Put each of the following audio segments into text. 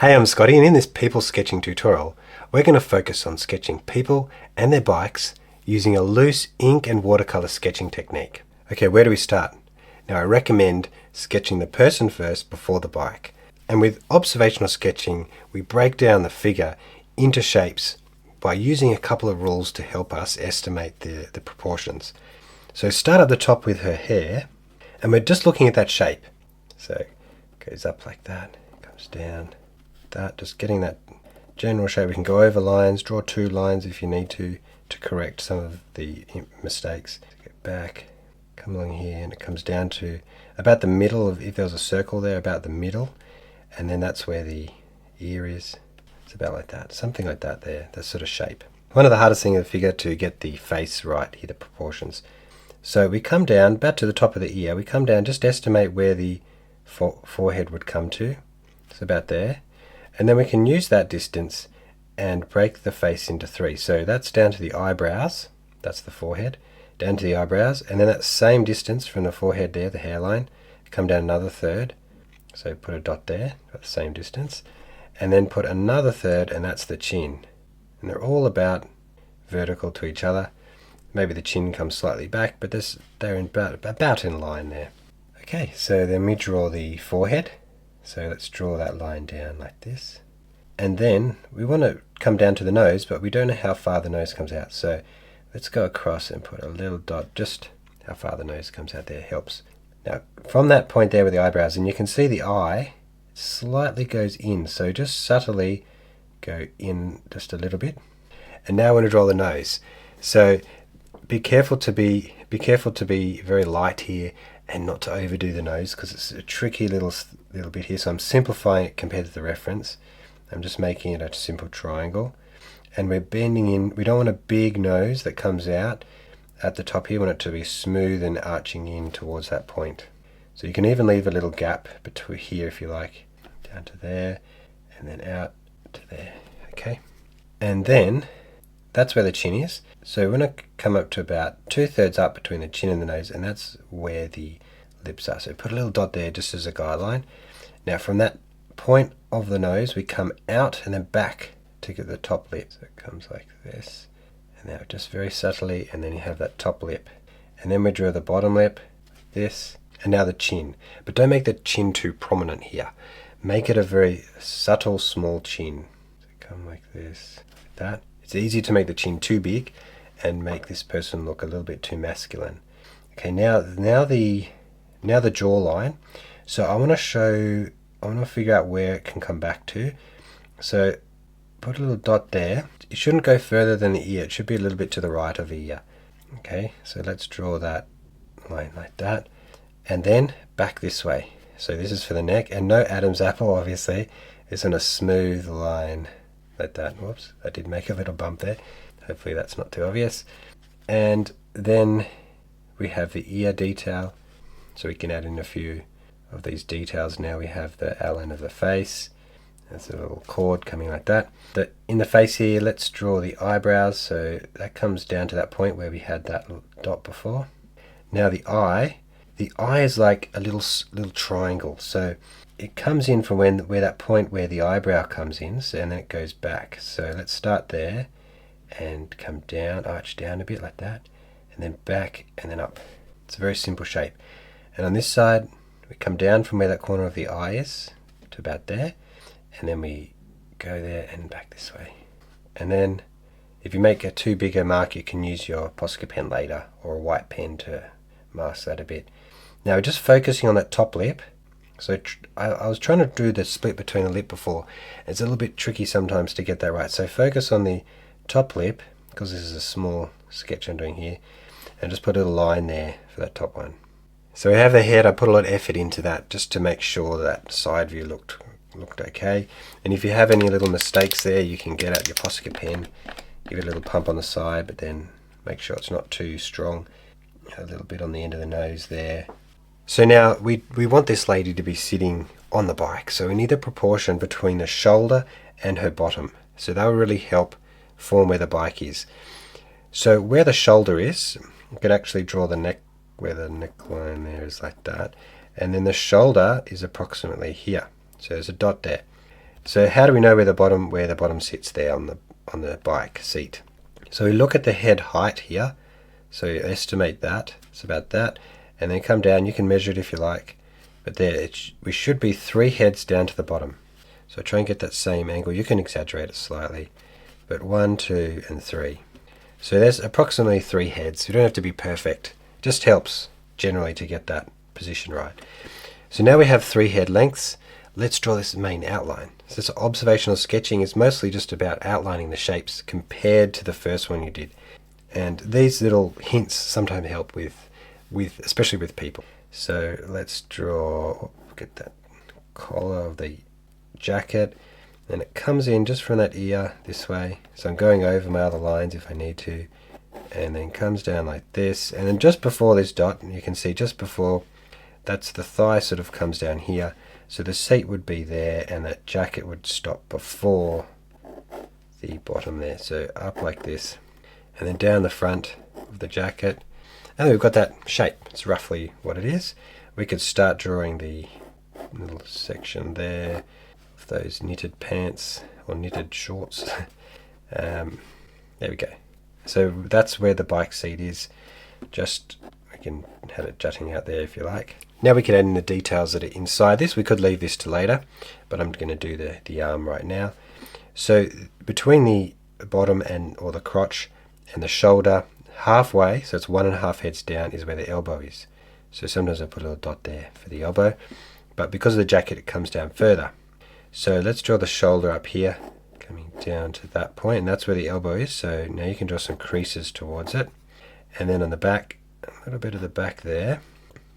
Hey, I'm Scottie, and in this people sketching tutorial, we're going to focus on sketching people and their bikes using a loose ink and watercolor sketching technique. Okay, where do we start? Now, I recommend sketching the person first before the bike. And with observational sketching, we break down the figure into shapes by using a couple of rules to help us estimate the proportions. So start at the top with her hair, and we're just looking at that shape. So it goes up like that, comes down. That, just getting that general shape. We can go over lines, draw two lines if you need to correct some of the mistakes. Get back, come along here, and it comes down to about the middle of, if there was a circle there, about the middle, and then that's where the ear is. It's about like that, something like that there, that sort of shape. One of the hardest things in the figure to get the face right here, the proportions. So we come down, about to the top of the ear, we come down, just estimate where the forehead would come to. It's about there. And then we can use that distance and break the face into three. So that's down to the eyebrows, that's the forehead, down to the eyebrows, and then that same distance from the forehead there, the hairline, come down another third. So put a dot there, about the same distance, and then put another third, and that's the chin. And they're all about vertical to each other. Maybe the chin comes slightly back, but they're about in line there. Okay, so then we draw the forehead. So let's draw that line down like this. And then we want to come down to the nose, but we don't know how far the nose comes out. So let's go across and put a little dot, just how far the nose comes out there helps. Now from that point there with the eyebrows, and you can see the eye slightly goes in, so just subtly go in just a little bit. And now I want to draw the nose. So be careful to be very light here and not to overdo the nose, because it's a tricky little bit here. So I'm simplifying it compared to the reference. I'm just making it a simple triangle, and we're bending in. We don't want a big nose that comes out at the top here. We want it to be smooth and arching in towards that point. So you can even leave a little gap between here if you like, down to there, and then out to there. Okay, and then that's where the chin is. So we're going to come up to about 2/3 up between the chin and the nose, and that's where the lips are. So put a little dot there just as a guideline. Now from that point of the nose, we come out and then back to get the top lip. So it comes like this, and now just very subtly, and then you have that top lip. And then we draw the bottom lip, like this, and now the chin. But don't make the chin too prominent here. Make it a very subtle, small chin. So come like this, like that. It's easy to make the chin too big and make this person look a little bit too masculine. Okay, now the jawline. So I want to figure out where it can come back to. So put a little dot there. It shouldn't go further than the ear. It should be a little bit to the right of the ear. Okay, so let's draw that line like that, and then back this way. So this is for the neck, and no Adam's apple, obviously. It's on a smooth line like that. Whoops, I did make a little bump there. Hopefully that's not too obvious. And then we have the ear detail, so we can add in a few of these details. Now we have the outline of the face. There's a little cord coming like that. In the face here, let's draw the eyebrows. So that comes down to that point where we had that dot before. Now the eye is like a little triangle. So it comes in from where that point where the eyebrow comes in, so, and then it goes back. So let's start there and come down, arch down a bit like that, and then back and then up. It's a very simple shape. And on this side, we come down from where that corner of the eye is to about there, and then we go there and back this way. And then if you make a too big a mark, you can use your Posca pen later or a white pen to mask that a bit. Now we're just focusing on that top lip. So I was trying to do the split between the lip before. It's a little bit tricky sometimes to get that right. So focus on the top lip, because this is a small sketch I'm doing here, and just put a little line there for that top one. So we have the head. I put a lot of effort into that just to make sure that side view looked okay. And if you have any little mistakes there, you can get out your Posca pen, give it a little pump on the side, but then make sure it's not too strong. A little bit on the end of the nose there. So now we want this lady to be sitting on the bike, so we need the proportion between the shoulder and her bottom. So that will really help form where the bike is. So where the shoulder is, you can actually draw the neck, where the neckline there is like that, and then the shoulder is approximately here. So there's a dot there. So how do we know where the bottom sits there on the bike seat? So we look at the head height here. So you estimate that. It's about that. And then come down. You can measure it if you like. But there, we should be 3 heads down to the bottom. So try and get that same angle. You can exaggerate it slightly. But 1, 2, and 3. So there's approximately 3 heads. You don't have to be perfect. It just helps generally to get that position right. So now we have 3 head lengths. Let's draw this main outline. So this observational sketching is mostly just about outlining the shapes compared to the first one you did. And these little hints sometimes help with especially with people. So let's draw, get that collar of the jacket, and it comes in just from that ear this way. So I'm going over my other lines if I need to, and then comes down like this. And then just before this dot, you can see just before, that's the thigh sort of comes down here. So the seat would be there, and that jacket would stop before the bottom there. So up like this, and then down the front of the jacket. And we've got that shape. It's roughly what it is. We could start drawing the little section there of those knitted pants or knitted shorts. There we go. So that's where the bike seat is. Just, we can have it jutting out there if you like. Now we can add in the details that are inside this. We could leave this to later, but I'm going to do the arm right now. So between the bottom or the crotch and the shoulder, halfway, so it's 1.5 heads down, is where the elbow is. So sometimes I put a little dot there for the elbow, but because of the jacket it comes down further. So let's draw the shoulder up here, coming down to that point, and that's where the elbow is. So now you can draw some creases towards it, and then on the back, a little bit of the back there,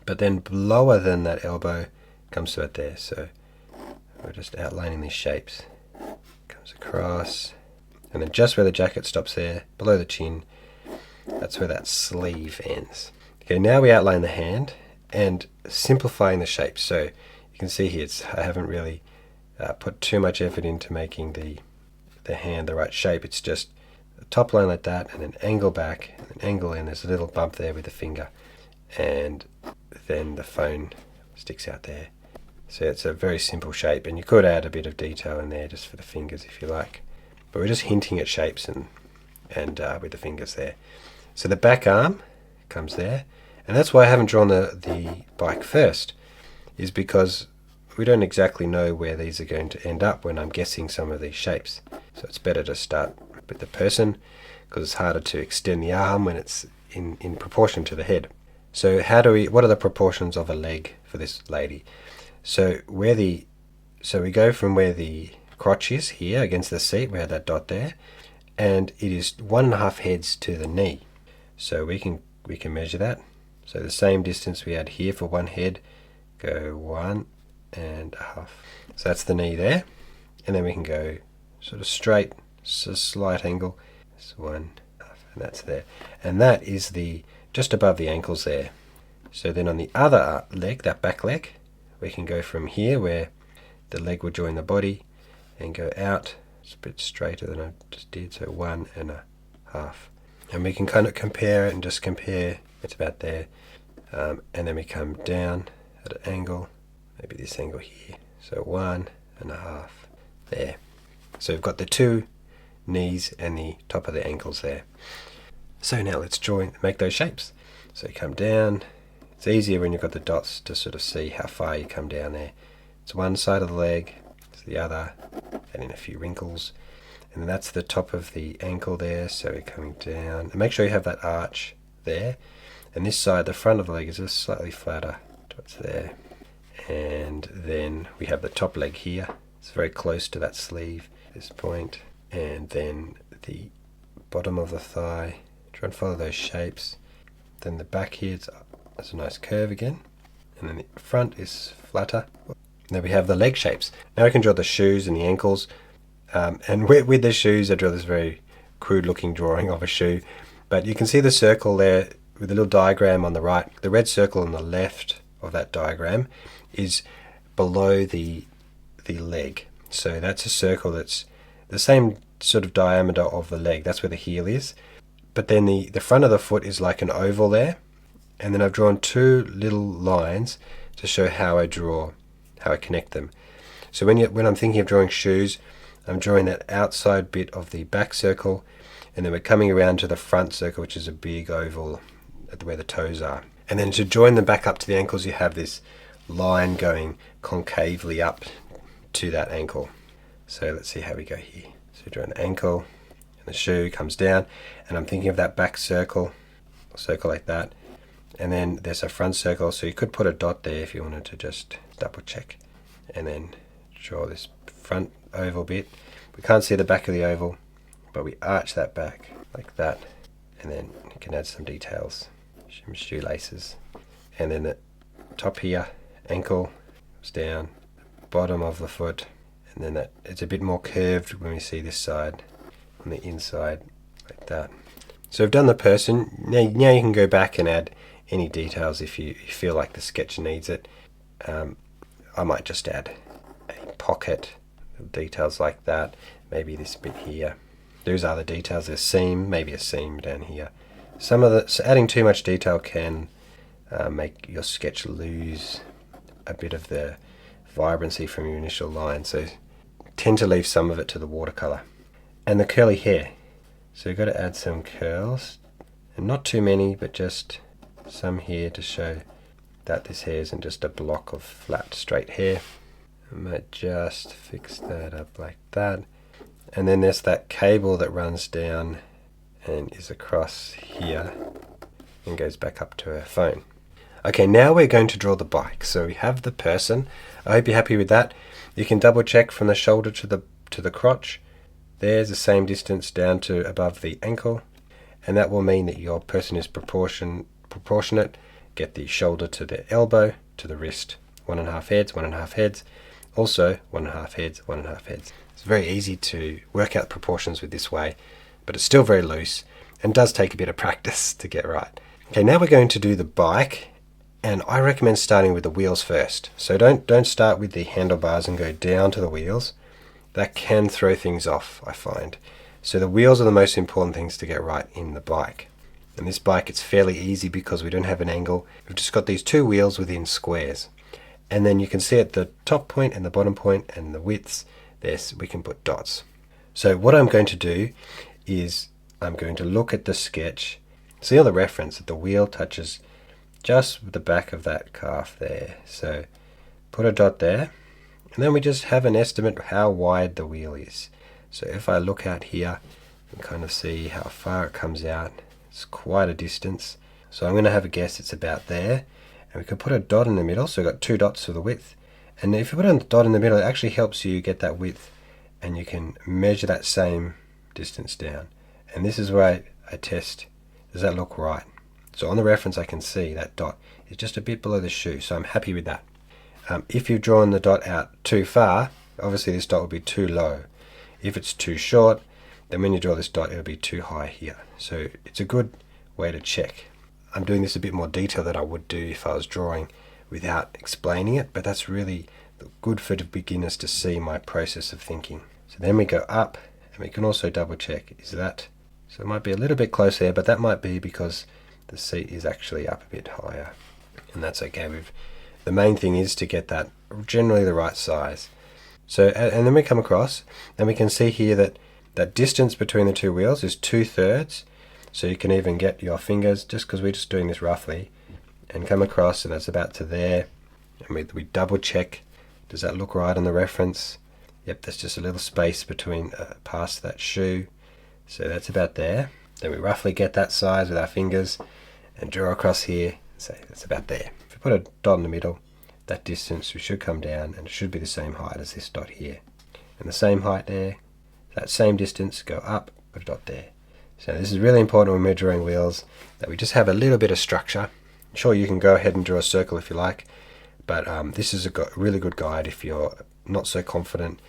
but then lower than that elbow comes to it there. So we're just outlining these shapes. Comes across, and then just where the jacket stops there, below the chin, that's where that sleeve ends. Okay, now we outline the hand and simplifying the shape. So you can see here, I haven't really put too much effort into making the hand the right shape. It's just a top line like that, and an angle back, and an angle in. There's a little bump there with the finger, and then the phone sticks out there. So it's a very simple shape, and you could add a bit of detail in there just for the fingers if you like. But we're just hinting at shapes and with the fingers there. So the back arm comes there, and that's why I haven't drawn the bike first, is because we don't exactly know where these are going to end up when I'm guessing some of these shapes. So it's better to start with the person, because it's harder to extend the arm when it's in proportion to the head. So what are the proportions of a leg for this lady? So we go from where the crotch is here against the seat, we have that dot there, and it is 1.5 heads to the knee. So we can measure that. So the same distance we had here for 1 head, go 1.5. So that's the knee there, and then we can go sort of straight, so slight angle. It's 1.5, and that's there, and that is just above the ankles there. So then on the other leg, that back leg, we can go from here where the leg would join the body and go out. It's a bit straighter than I just did, so 1.5. And we can kind of compare it and just compare, it's about there. And then we come down at an angle, maybe this angle here, so 1.5 there. So we've got the 2 knees and the top of the ankles there. So now let's make those shapes. So you come down. It's easier when you've got the dots to sort of see how far you come down there. It's one side of the leg, it's the other, and in a few wrinkles. And that's the top of the ankle there, so we're coming down. And make sure you have that arch there. And this side, the front of the leg, is just slightly flatter to what's there. And then we have the top leg here. It's very close to that sleeve at this point. And then the bottom of the thigh. Try and follow those shapes. Then the back here, it's a nice curve again. And then the front is flatter. Then we have the leg shapes. Now I can draw the shoes and the ankles. And with the shoes, I draw this very crude looking drawing of a shoe. But you can see the circle there with the little diagram on the right. The red circle on the left of that diagram is below the leg. So that's a circle that's the same sort of diameter of the leg. That's where the heel is. But then the front of the foot is like an oval there. And then I've drawn 2 little lines to show how I connect them. So when I'm thinking of drawing shoes, I'm drawing that outside bit of the back circle, and then we're coming around to the front circle, which is a big oval at where the toes are. And then to join them back up to the ankles, you have this line going concavely up to that ankle. So let's see how we go here. So drawing the ankle, and the shoe comes down, and I'm thinking of that back circle like that. And then there's a front circle, so you could put a dot there if you wanted to just double check. And then draw this front oval bit. We can't see the back of the oval, but we arch that back like that. And then you can add some details, some shoelaces. And then the top here, ankle goes down, bottom of the foot. And then that it's a bit more curved when we see this side on the inside like that. So we've done the person. Now you can go back and add any details if you feel like the sketch needs it. I might just add a pocket, details like that, maybe this bit here. There's other details, there's seam, maybe a seam down here. So adding too much detail can make your sketch lose a bit of the vibrancy from your initial line, so tend to leave some of it to the watercolor. And the curly hair, so you've got to add some curls, and not too many, but just some here to show that this hair isn't just a block of flat straight hair. I might just fix that up like that. And then there's that cable that runs down and is across here and goes back up to her phone. Okay, now we're going to draw the bike. So we have the person. I hope you're happy with that. You can double check from the shoulder to the crotch. There's the same distance down to above the ankle, and that will mean that your person is proportionate. Get the shoulder to the elbow, to the wrist. 1.5 heads, 1.5 heads. Also 1.5 heads, 1.5 heads. It's very easy to work out proportions with this way, but it's still very loose and does take a bit of practice to get right. Okay, now we're going to do the bike, and I recommend starting with the wheels first. So don't start with the handlebars and go down to the wheels. That can throw things off, I find. So the wheels are the most important things to get right in the bike. And this bike, it's fairly easy because we don't have an angle. We've just got these two wheels within squares. And then you can see at the top point and the bottom point and the widths, we can put dots. So what I'm going to do is I'm going to look at the sketch, see on the reference that the wheel touches just the back of that calf there. So put a dot there, and then we just have an estimate of how wide the wheel is. So if I look out here and kind of see how far it comes out, it's quite a distance. So I'm going to have a guess it's about there. And we can put a dot in the middle, so we've got 2 dots for the width. And if you put a dot in the middle, it actually helps you get that width, and you can measure that same distance down. And this is where I test, does that look right? So on the reference I can see that dot is just a bit below the shoe, so I'm happy with that. If you've drawn the dot out too far, obviously this dot will be too low. If it's too short, then when you draw this dot, it'll be too high here. So it's a good way to check. I'm doing this a bit more detail than I would do if I was drawing without explaining it, but that's really good for the beginners to see my process of thinking. So then we go up, and we can also double check, is that, so it might be a little bit close there, but that might be because the seat is actually up a bit higher, and that's okay. The main thing is to get that generally the right size. So, and then we come across, and we can see here that that distance between the two wheels is 2/3. So you can even get your fingers, just because we're just doing this roughly, and come across, and that's about to there. And we double check, does that look right on the reference? Yep, there's just a little space between past that shoe. So that's about there. Then we roughly get that size with our fingers and draw across here and say that's about there. If we put a dot in the middle, that distance we should come down, and it should be the same height as this dot here. And the same height there, that same distance, go up, put a dot there. So this is really important when we're drawing wheels, that we just have a little bit of structure. Sure, you can go ahead and draw a circle if you like, but this is a really good guide if you're not so confident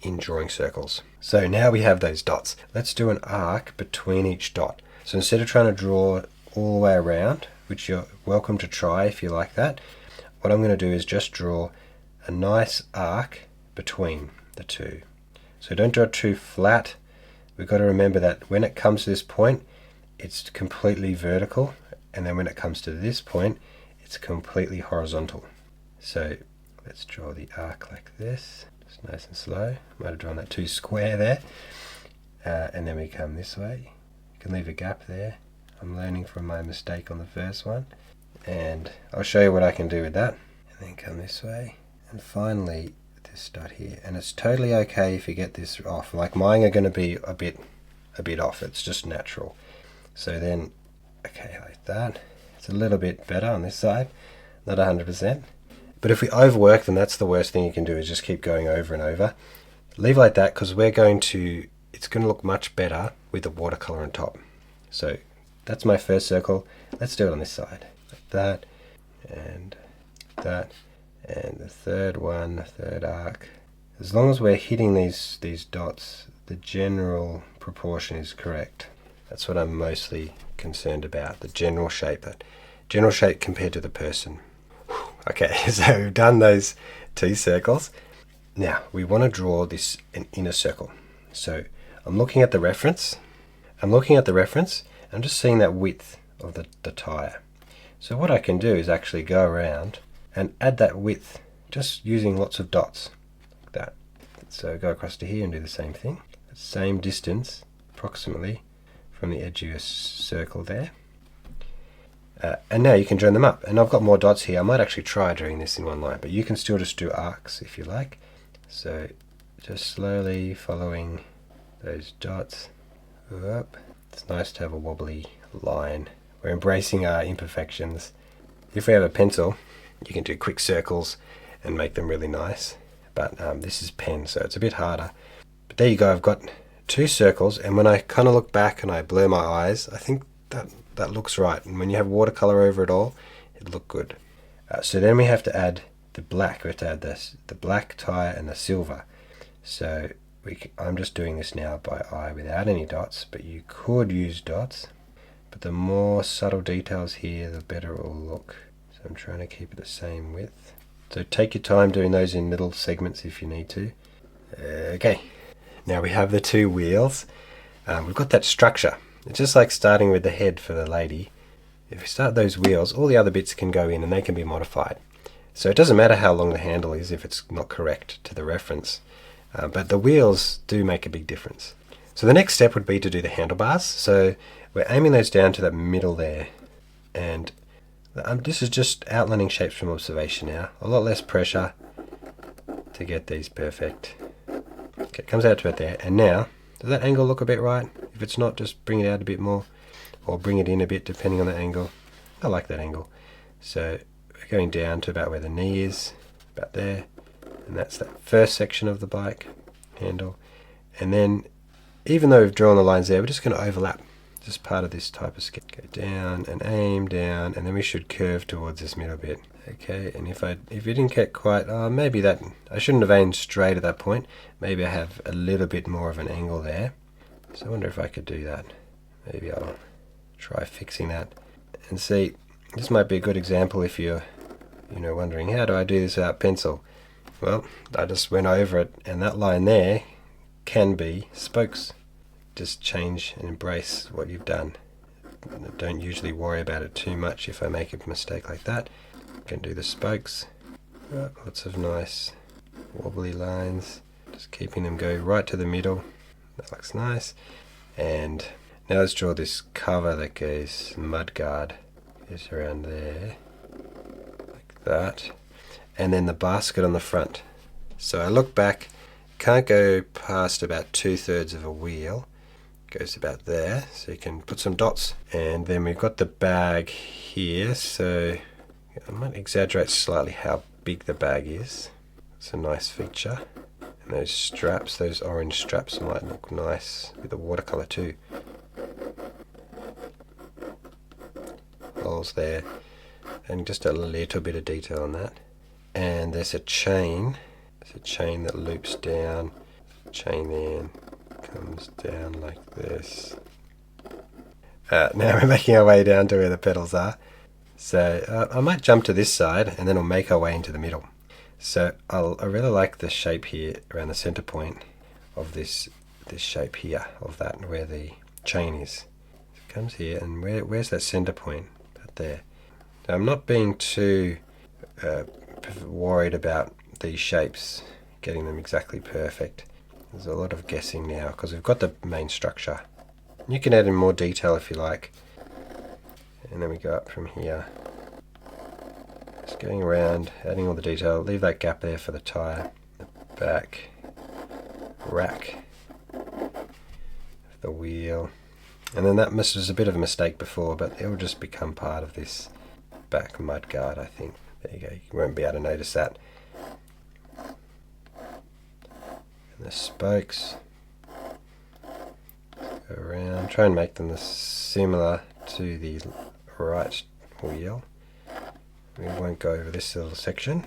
in drawing circles. So now we have those dots. Let's do an arc between each dot. So instead of trying to draw all the way around, which you're welcome to try if you like that, what I'm going to do is just draw a nice arc between the two. So don't draw too flat. We've got to remember that when it comes to this point, it's completely vertical, and then when it comes to this point, it's completely horizontal. So let's draw the arc like this. Just nice and slow. Might have drawn that too square there. And then we come this way. You can leave a gap there. I'm learning from my mistake on the first one. And I'll show you what I can do with that. And then come this way. And finally, this dot here. And it's totally okay if you get this off. Like mine are going to be a bit off. It's just natural. So then, okay, like that. It's a little bit better on this side. Not 100%. But if we overwork, then that's the worst thing you can do, is just keep going over and over. Leave like that, because it's going to look much better with the watercolor on top. So that's my first circle. Let's do it on this side. Like that, and that, and the third one, the third arc. As long as we're hitting these dots, the general proportion is correct. That's what I'm mostly concerned about, the general shape. That general shape compared to the person. Okay, so we've done those 2 circles. Now we want to draw an inner circle. So I'm looking at the reference. I'm just seeing that width of the tire. So what I can do is actually go around and add that width, just using lots of dots, like that. So go across to here and do the same thing. Same distance, approximately, from the edge of your circle there. And now you can join them up. And I've got more dots here. I might actually try doing this in one line, but you can still just do arcs if you like. So just slowly following those dots up. It's nice to have a wobbly line. We're embracing our imperfections. If we have a pencil, you can do quick circles and make them really nice. But this is pen, so it's a bit harder. But there you go. I've got 2 circles, and when I kind of look back and I blur my eyes, I think that looks right. And when you have watercolor over it all, it'll look good. So then we have to add the black. We have to add the black tire and the silver. So I'm just doing this now by eye without any dots, but you could use dots. But the more subtle details here, the better it will look. So I'm trying to keep it the same width. So take your time doing those in little segments if you need to. Okay, now we have the 2 wheels. We've got that structure. It's just like starting with the head for the lady. If we start those wheels, all the other bits can go in and they can be modified. So it doesn't matter how long the handle is if it's not correct to the reference. But the wheels do make a big difference. So the next step would be to do the handlebars. So we're aiming those down to that middle there. And this is just outlining shapes from observation now. A lot less pressure to get these perfect. Okay, it comes out to about there. And now, does that angle look a bit right? If it's not, just bring it out a bit more, or bring it in a bit depending on the angle. I like that angle. So we're going down to about where the knee is, about there, and that's that first section of the bike handle. And then, even though we've drawn the lines there, we're just going to overlap. Just part of this type of sketch. Go down and aim down, and then we should curve towards this middle bit. Okay, and if you didn't get quite, maybe that, I shouldn't have aimed straight at that point. Maybe I have a little bit more of an angle there. So I wonder if I could do that. Maybe I'll try fixing that. And see, this might be a good example if you're, wondering, how do I do this without pencil? Well, I just went over it, and that line there can be spokes. Just change and embrace what you've done. Don't usually worry about it too much if I make a mistake like that. I can do the spokes. Lots of nice wobbly lines. Just keeping them go right to the middle. That looks nice. And now let's draw this cover that goes mudguard. Goes around there. Like that. And then the basket on the front. So I look back, can't go past about 2/3 of a wheel. Goes about there, so you can put some dots. And then we've got the bag here, so I might exaggerate slightly how big the bag is. It's a nice feature. And those straps, those orange straps, might look nice with the watercolor too. Holes there, and just a little bit of detail on that. And there's a chain. There's a chain that loops down. Chain there. Comes down like this. Now we're making our way down to where the pedals are. So I might jump to this side and then we'll make our way into the middle. So I really like the shape here around the center point of this shape here of that, where the chain is. It comes here, and where's that center point? About there. Now I'm not being too worried about these shapes getting them exactly perfect. There's a lot of guessing now because we've got the main structure. You can add in more detail if you like. And then we go up from here. Just going around, adding all the detail. Leave that gap there for the tyre. The back rack of the wheel. And then that was a bit of a mistake before, but it will just become part of this back mudguard, I think. There you go, you won't be able to notice that. And the spokes go around, try and make them similar to the right wheel. We won't go over this little section.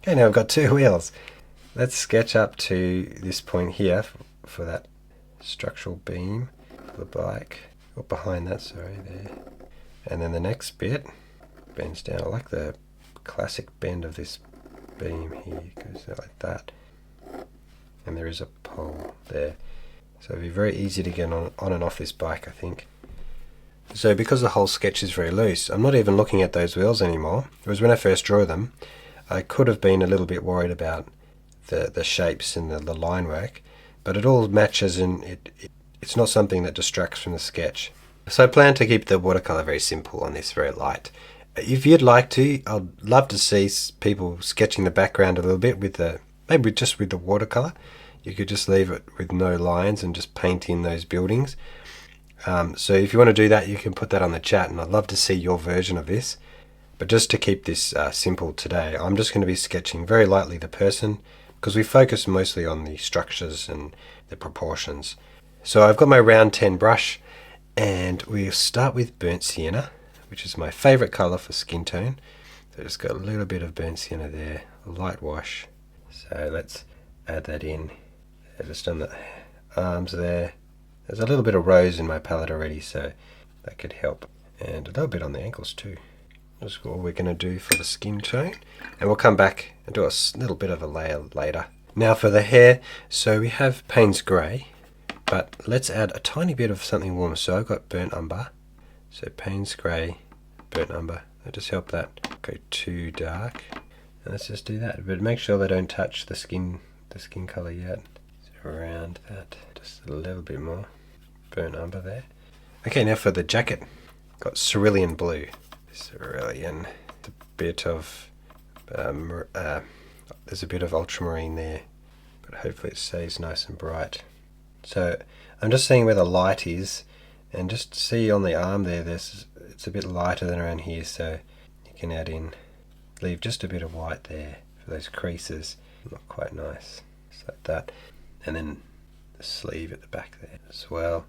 Okay, now I've got two wheels. Let's sketch up to this point here for that structural beam for the bike. Or behind that, sorry, there. And then the next bit bends down. I like the classic bend of this beam here. It goes out like that. And there is a pole there. So it'll be very easy to get on and off this bike, I think. So because the whole sketch is very loose, I'm not even looking at those wheels anymore. Whereas when I first drew them, I could have been a little bit worried about the shapes and the line work, but it all matches and it's not something that distracts from the sketch. So I plan to keep the watercolor very simple on this, very light. If you'd like to, I'd love to see people sketching the background a little bit with maybe just with the watercolor. You could just leave it with no lines and just paint in those buildings. So if you want to do that, you can put that on the chat, and I'd love to see your version of this. But just to keep this simple today, I'm just going to be sketching very lightly the person, because we focus mostly on the structures and the proportions. So I've got my round 10 brush, and we'll start with burnt sienna, which is my favorite color for skin tone. So just got a little bit of burnt sienna there, a light wash. So let's add that in. Just on the arms there. There's a little bit of rose in my palette already, so that could help. And a little bit on the ankles too. That's what we're going to do for the skin tone. And we'll come back and do a little bit of a layer later. Now for the hair, so we have Payne's Grey, but let's add a tiny bit of something warm. So I've got burnt umber. So Payne's Grey, burnt umber. I'll just help that go too dark. And let's just do that. But make sure they don't touch the skin color yet. So around that, just a little bit more. Burnt umber there. Okay, now for the jacket, got cerulean blue. Cerulean, a bit of there's a bit of ultramarine there, but hopefully it stays nice and bright. So I'm just seeing where the light is, and just see on the arm there, it's a bit lighter than around here, so you can leave just a bit of white there for those creases. Not quite nice, just like that. And then the sleeve at the back there as well.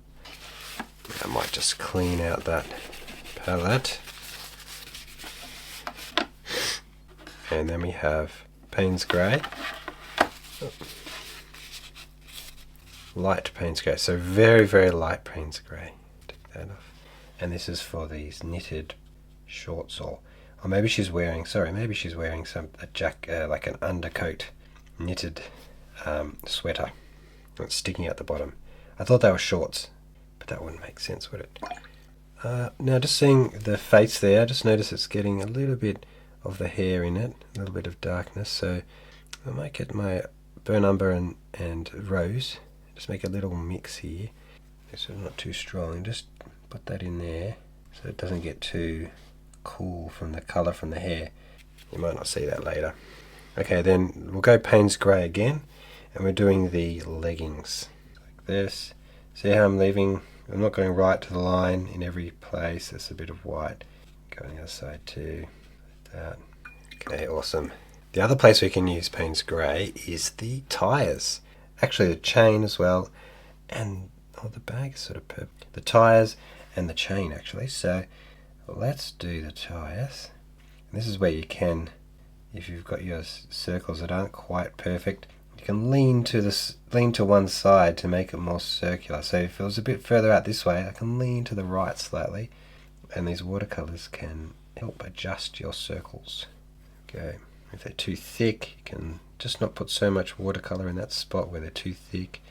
I might just clean out that palette. And then we have Payne's Grey. Light Payne's Grey. So very, very light Payne's Grey. Take that off. And this is for these knitted shorts, or maybe she's wearing, like an undercoat knitted sweater that's sticking out the bottom. I thought they were shorts, but that wouldn't make sense, would it? Now just seeing the face there, I just notice it's getting a little bit of the hair in it, a little bit of darkness, so I might get my burnt umber and rose, just make a little mix here, so not too strong, just put that in there so it doesn't get too cool from the colour from the hair. You might not see that later. Okay, then we'll go Payne's Grey again, and we're doing the leggings like this. See how I'm not going right to the line in every place. There's a bit of white. Go on the other side too, like that. Okay, awesome. The other place we can use Payne's Grey is the tyres. Actually the chain as well, and the bag is sort of purple. The tyres and the chain actually. So let's do the tyres. And this is where you can, if you've got your circles that aren't quite perfect, you can lean to one side to make it more circular. So if it was a bit further out this way, I can lean to the right slightly, and these watercolors can help adjust your circles. Okay, if they're too thick, you can just not put so much watercolor in that spot where they're too thick.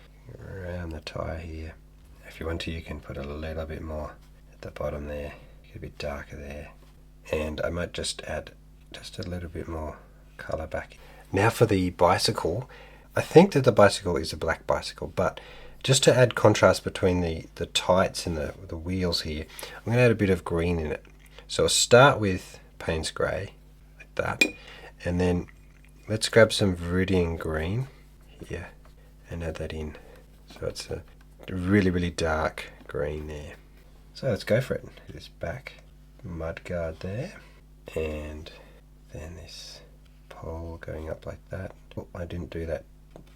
Around the tire here. If you want to, you can put a little bit more at the bottom there, get a bit darker there. And I might just add just a little bit more color back. Now for the bicycle, I think that the bicycle is a black bicycle, but just to add contrast between the tights and the wheels here, I'm going to add a bit of green in it. So I'll start with Payne's Grey, like that, and then let's grab some Viridian Green here and add that in. So it's a really, really dark green there. So let's go for it. This back mudguard there, and then this pole going up like that. Oh, I didn't do that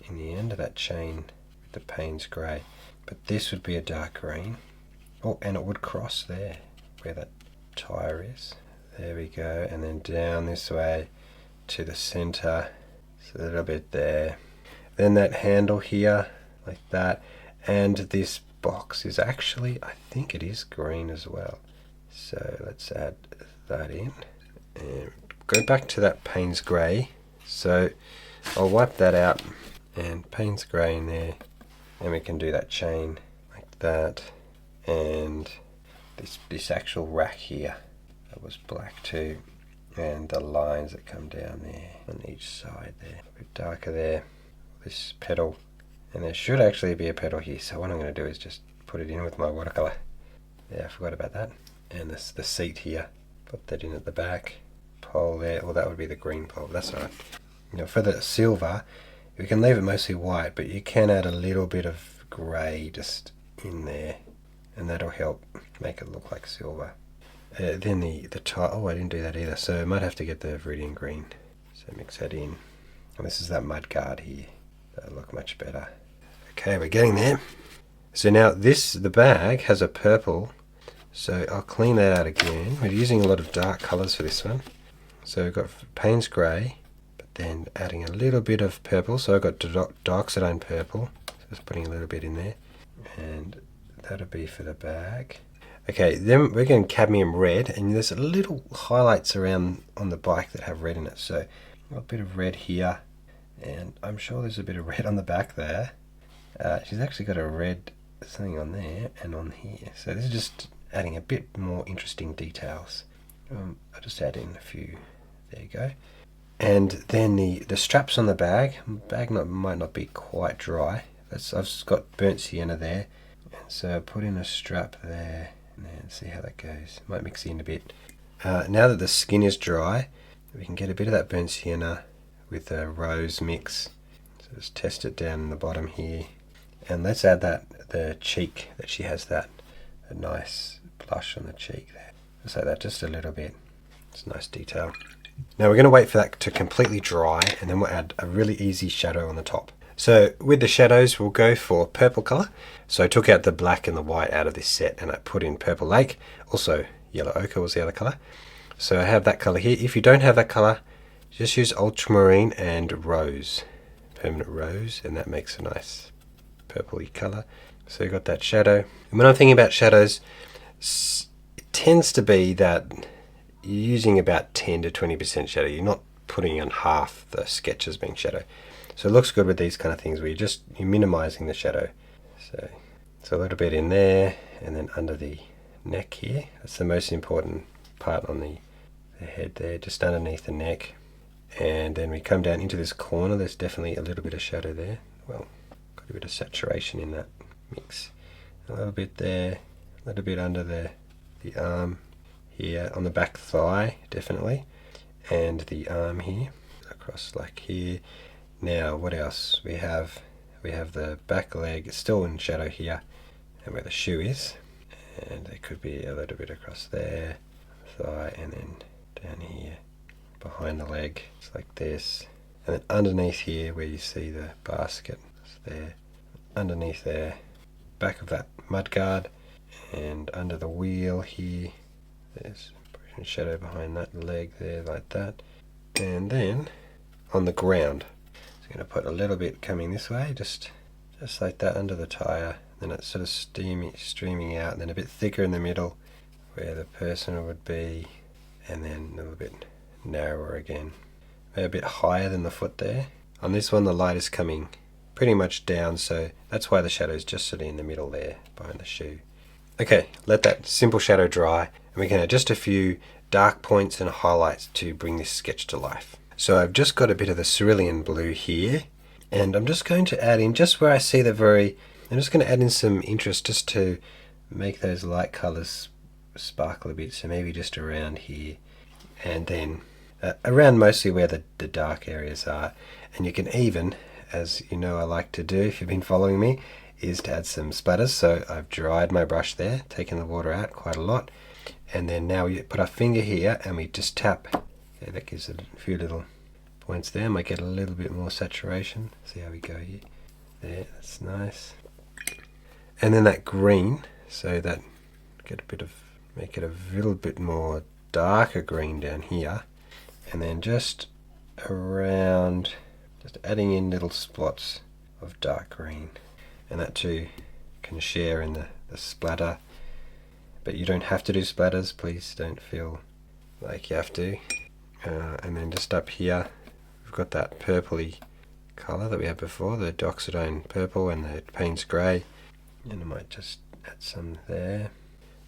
in the end of that chain with the Payne's Grey, but this would be a dark green. Oh, and it would cross there where that tyre is. There we go, and then down this way to the center, so a little bit there. Then that handle here, like that, and this box is actually, I think it is green as well. So let's add that in, and go back to that Payne's Grey. So I'll wipe that out, and Payne's Grey in there, and we can do that chain like that, and this actual rack here that was black too, and the lines that come down there on each side there, a bit darker there, this pedal, and there should actually be a pedal here, so what I'm going to do is just put it in with my watercolor. Yeah, I forgot about that. And the seat here, put that in at the back, pole there, well that would be the green pole, that's alright. You know, for the silver, we can leave it mostly white, but you can add a little bit of grey just in there, and that'll help make it look like silver. Then the tie, oh I didn't do that either, so I might have to get the Viridian Green. So mix that in. And this is that mudguard here. That'll look much better. Okay, we're getting there. So now the bag has a purple, so I'll clean that out again. We're using a lot of dark colours for this one. So we've got Payne's Grey, but then adding a little bit of purple. So I've got dioxidine purple, so just putting a little bit in there. And that'll be for the bag. Okay, then we're going cadmium red, and there's little highlights around on the bike that have red in it. So a bit of red here, and I'm sure there's a bit of red on the back there. She's actually got a red something on there and on here. So this is just adding a bit more interesting details. I'll just add in a few. There you go. And then the straps on the bag. Might not be quite dry. I've just got burnt sienna there. And so I put in a strap there. And see how that goes. Might mix it in a bit. Now that the skin is dry, we can get a bit of that burnt sienna with a rose mix. So just test it down in the bottom here. And let's add the cheek that she has, a nice blush on the cheek there. Just like that, just a little bit. It's a nice detail. Now we're going to wait for that to completely dry, and then we'll add a really easy shadow on the top. So with the shadows, we'll go for purple color. So I took out the black and the white out of this set, and I put in Purple Lake. Also yellow ochre was the other color. So I have that color here. If you don't have that color, just use ultramarine and rose, permanent rose, and that makes a nice purpley color. So you've got that shadow. And when I'm thinking about shadows, it tends to be that you're using about 10 to 20% shadow. You're not putting on half the sketch as being shadow. So it looks good with these kind of things where you're minimizing the shadow. So a little bit in there, and then under the neck here. That's the most important part on the head there, just underneath the neck. And then we come down into this corner. There's definitely a little bit of shadow there. Well, got a bit of saturation in that mix. A little bit there, a little bit under the arm here, on the back thigh definitely, and the arm here, across like here. Now what else? We have the back leg, it's still in shadow here, and where the shoe is, and there could be a little bit across there, thigh, and then down here behind the leg, it's like this, and then underneath here where you see the basket, it's there, underneath there, back of that mudguard, and under the wheel here, there's a shadow behind that leg there, like that. And then on the ground, so I'm going to put a little bit coming this way, just like that under the tyre, then it's sort of streaming out, and then a bit thicker in the middle where the person would be, and then a little bit narrower again, maybe a bit higher than the foot there. On this one the light is coming pretty much down, so that's why the shadow is just sitting in the middle there behind the shoe. Okay, let that simple shadow dry, and we can add just a few dark points and highlights to bring this sketch to life. So I've just got a bit of the cerulean blue here, And I'm just going to add in, just where I see I'm just going to add in some interest just to make those light colors sparkle a bit. So maybe just around here, and then around mostly where the dark areas are. And you can even, as you know I like to do if you've been following me, is to add some splatters. So I've dried my brush there, taken the water out quite a lot, and then now we put our finger here and we just tap. Okay, that gives a few little points there. Might get a little bit more saturation. See how we go here. There, that's nice. And then that green, so that make it a little bit more darker green down here, and then just around, just adding in little spots of dark green, and that too can share in the splatter, but you don't have to do splatters, please don't feel like you have to. And then just up here we've got that purpley colour that we had before, the Doxidine purple and the Payne's grey, and I might just add some there.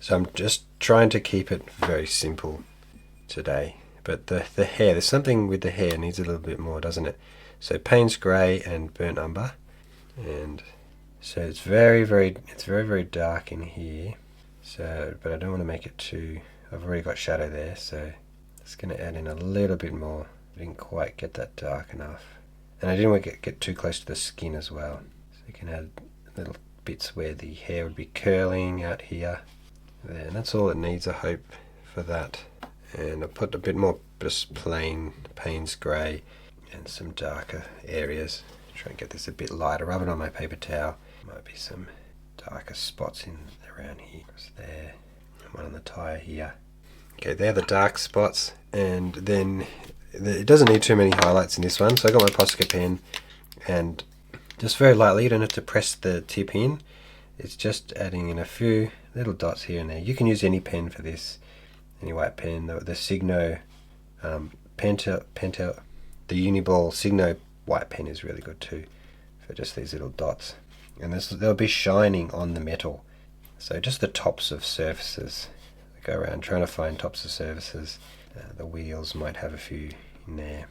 So I'm just trying to keep it very simple today, but the hair, there's something with the hair needs a little bit more, doesn't it? So Payne's grey and burnt umber, and so it's very dark in here. So, but I don't want to make it too, I've already got shadow there, so it's going to add in a little bit more. I didn't quite get that dark enough, and I didn't want to get too close to the skin as well. So you can add little bits where the hair would be curling out here. There, and that's all it needs, I hope, for that. And I put a bit more just plain Payne's grey and some darker areas. Try and get this a bit lighter. Rub it on my paper towel. Might be some darker spots in around here. Just there, and one on the tyre here. Okay, they're the dark spots, and then it doesn't need too many highlights in this one. So I got my Posca pen, and just very lightly, you don't have to press the tip in. It's just adding in a few little dots here and there. You can use any pen for this, any white pen. The Signo the Uniball Signo white pen is really good too for just these little dots. And they'll be shining on the metal. So just the tops of surfaces. I go around trying to find tops of surfaces. The wheels might have a few in there.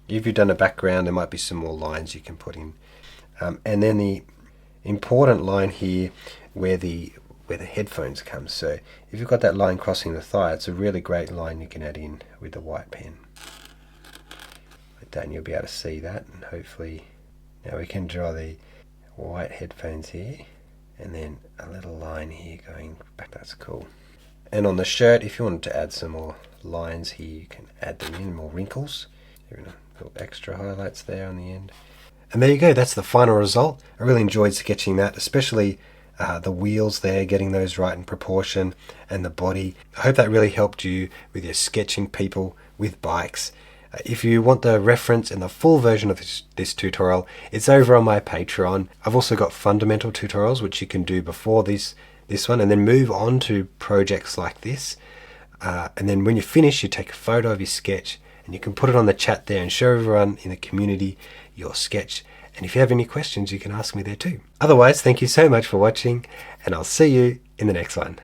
If you've done a background, there might be some more lines you can put in. And then the important line here where the headphones come. So if you've got that line crossing the thigh, it's a really great line you can add in with the white pen. Like that, and you'll be able to see that. And hopefully now we can draw the white headphones here, and then a little line here going back. That's cool. And on the shirt, if you wanted to add some more lines here, you can add them in, more wrinkles. Little extra highlights there on the end. And there you go, that's the final result. I really enjoyed sketching that, especially the wheels there, getting those right in proportion, and the body. I hope that really helped you with your sketching people with bikes. If you want the reference and the full version of this tutorial, it's over on my Patreon. I've also got fundamental tutorials which you can do before this one, and then move on to projects like this. And then when you finish, you take a photo of your sketch, and you can put it on the chat there and show everyone in the community your sketch. And if you have any questions, you can ask me there too. Otherwise, thank you so much for watching, and I'll see you in the next one.